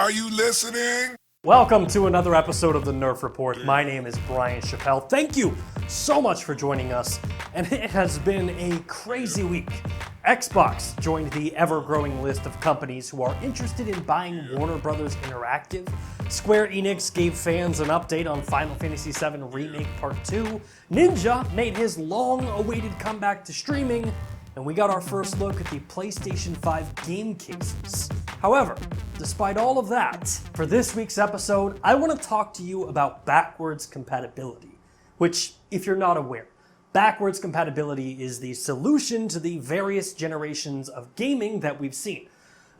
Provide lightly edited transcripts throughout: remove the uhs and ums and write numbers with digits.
Are you listening? Welcome to another episode of the Nerf Report. My name is Brian Chappelle. Thank you so much for joining us, and it has been a crazy week. Xbox joined the ever-growing list of companies who are interested in buying Warner Bros. Interactive. Square Enix gave fans an update on Final Fantasy VII Remake Part 2. Ninja made his long-awaited comeback to streaming, and we got our first look at the PlayStation 5 game cases. However, despite all of that, for this week's episode, I want to talk to you about backwards compatibility, which, if you're not aware, backwards compatibility is the solution to the various generations of gaming that we've seen.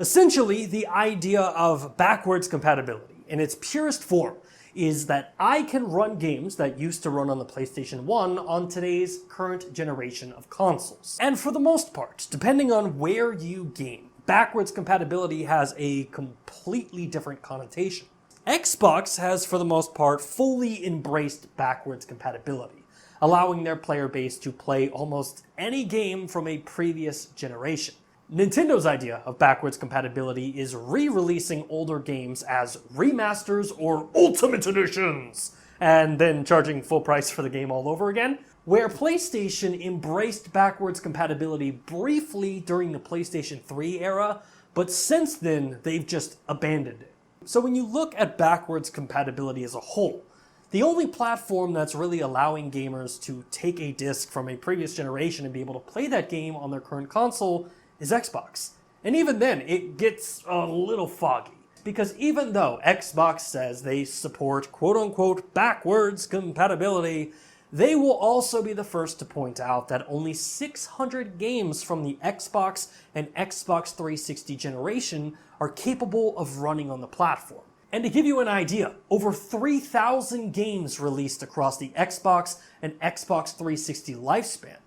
Essentially, the idea of backwards compatibility, in its purest form, is that I can run games that used to run on the PlayStation 1 on today's current generation of consoles. And for the most part, depending on where you game, backwards compatibility has a completely different connotation. Xbox has, for the most part, fully embraced backwards compatibility, allowing their player base to play almost any game from a previous generation. Nintendo's idea of backwards compatibility is re-releasing older games as remasters or Ultimate Editions, and then charging full price for the game all over again. Where PlayStation embraced backwards compatibility briefly during the PlayStation 3 era, but since then they've just abandoned it. So when you look at backwards compatibility as a whole, the only platform that's really allowing gamers to take a disc from a previous generation and be able to play that game on their current console is Xbox. And even then, it gets a little foggy. Because even though Xbox says they support quote-unquote backwards compatibility, they will also be the first to point out that only 600 games from the Xbox and Xbox 360 generation are capable of running on the platform. And to give you an idea, over 3,000 games released across the Xbox and Xbox 360 lifespan.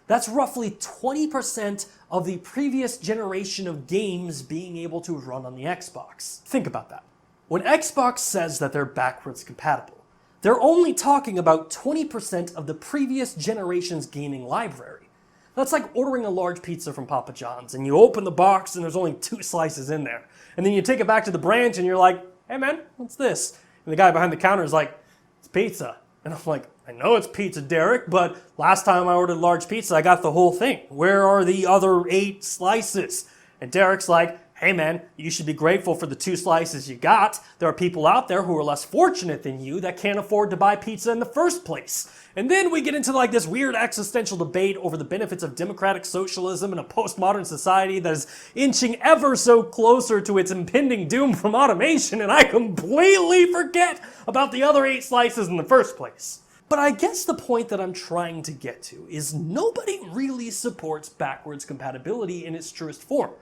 That's roughly 20% of the previous generation of games being able to run on the Xbox. Think about that. When Xbox says that they're backwards compatible, they're only talking about 20% of the previous generation's gaming library. That's like ordering a large pizza from Papa John's, and you open the box and there's only 2 slices in there. And then you take it back to the branch and you're like, hey man, what's this? And the guy behind the counter is like, it's pizza. And I'm like, I know it's pizza, Derek, but last time I ordered large pizza, I got the whole thing. Where are the other 8 slices? And Derek's like, hey man, you should be grateful for the 2 slices you got. There are people out there who are less fortunate than you that can't afford to buy pizza in the first place. And then we get into like this weird existential debate over the benefits of democratic socialism in a postmodern society that is inching ever so closer to its impending doom from automation, and I completely forget about the other 8 slices in the first place. But I guess the point that I'm trying to get to is nobody really supports backwards compatibility in its truest form.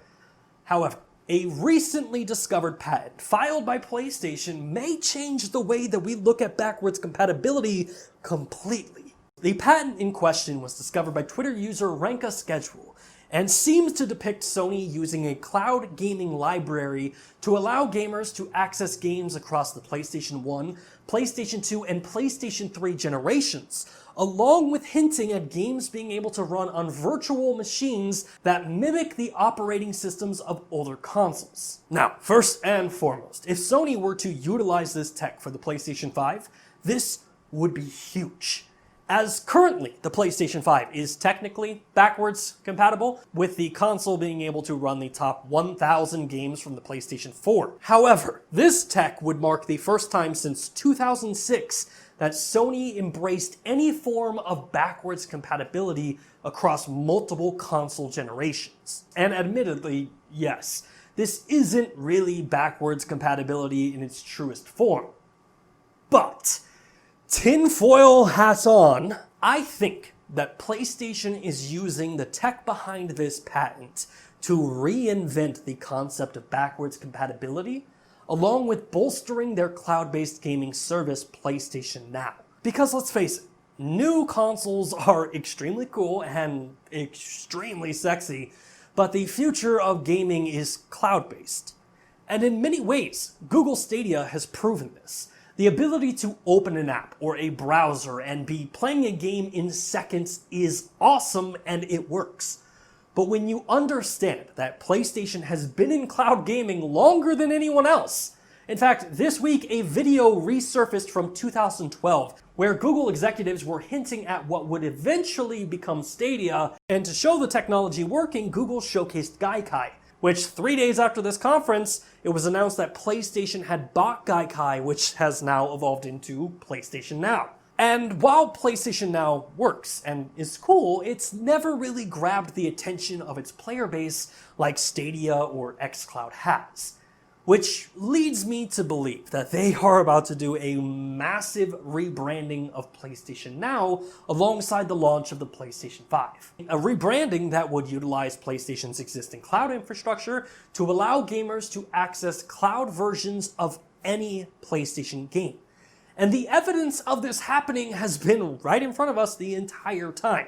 However, a recently discovered patent filed by PlayStation may change the way that we look at backwards compatibility completely. The patent in question was discovered by Twitter user Ranka Schedule and seems to depict Sony using a cloud gaming library to allow gamers to access games across the PlayStation 1, PlayStation 2, and PlayStation 3 generations, along with hinting at games being able to run on virtual machines that mimic the operating systems of older consoles. Now, first and foremost, if Sony were to utilize this tech for the PlayStation 5, this would be huge. As currently, the PlayStation 5 is technically backwards compatible, with the console being able to run the top 1,000 games from the PlayStation 4. However, this tech would mark the first time since 2006 that Sony embraced any form of backwards compatibility across multiple console generations. And admittedly, yes, this isn't really backwards compatibility in its truest form. But tinfoil hats on, I think that PlayStation is using the tech behind this patent to reinvent the concept of backwards compatibility, along with bolstering their cloud-based gaming service, PlayStation Now. Because let's face it, new consoles are extremely cool and extremely sexy, but the future of gaming is cloud-based. And in many ways, Google Stadia has proven this. The ability to open an app or a browser and be playing a game in seconds is awesome and it works. But when you understand that PlayStation has been in cloud gaming longer than anyone else, In fact, this week a video resurfaced from 2012 where Google executives were hinting at what would eventually become Stadia, and to show the technology working, Google showcased Gaikai, which 3 days after this conference, it was announced that PlayStation had bought Gaikai, which has now evolved into PlayStation Now. And while PlayStation Now works and is cool, it's never really grabbed the attention of its player base like Stadia or xCloud has. Which leads me to believe that they are about to do a massive rebranding of PlayStation Now alongside the launch of the PlayStation 5. A rebranding that would utilize PlayStation's existing cloud infrastructure to allow gamers to access cloud versions of any PlayStation game. And the evidence of this happening has been right in front of us the entire time.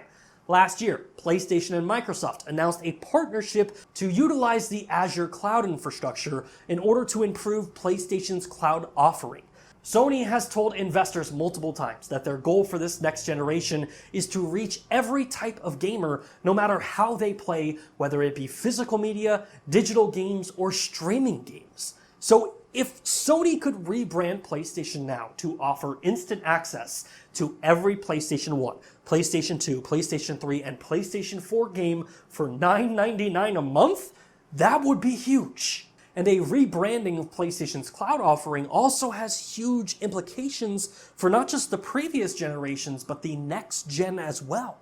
Last year, PlayStation and Microsoft announced a partnership to utilize the Azure cloud infrastructure in order to improve PlayStation's cloud offering. Sony has told investors multiple times that their goal for this next generation is to reach every type of gamer, no matter how they play, whether it be physical media, digital games, or streaming games. So if Sony could rebrand PlayStation Now to offer instant access to every PlayStation 1, PlayStation 2, PlayStation 3, and PlayStation 4 game for $9.99 a month, that would be huge. And a rebranding of PlayStation's cloud offering also has huge implications for not just the previous generations, but the next gen as well.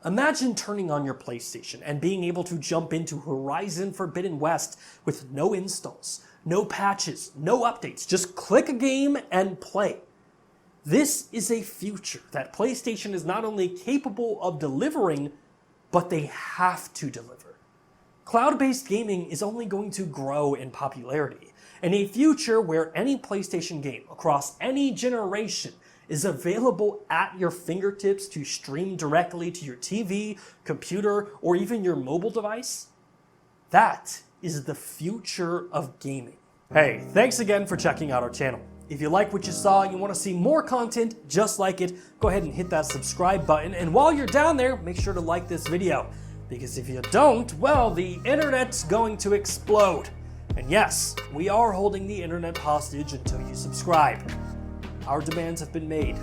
Imagine turning on your PlayStation and being able to jump into Horizon Forbidden West with no installs, no patches, no updates, just click a game and play. This is a future that PlayStation is not only capable of delivering, but they have to deliver. Cloud-based gaming is only going to grow in popularity, and a future where any PlayStation game across any generation is available at your fingertips to stream directly to your TV, computer, or even your mobile device, that is the future of gaming. Hey, thanks again for checking out our channel. If you like what you saw and you want to see more content just like it, go ahead and hit that subscribe button. And while you're down there, make sure to like this video. Because if you don't, well, the internet's going to explode. And yes, we are holding the internet hostage until you subscribe. Our demands have been made.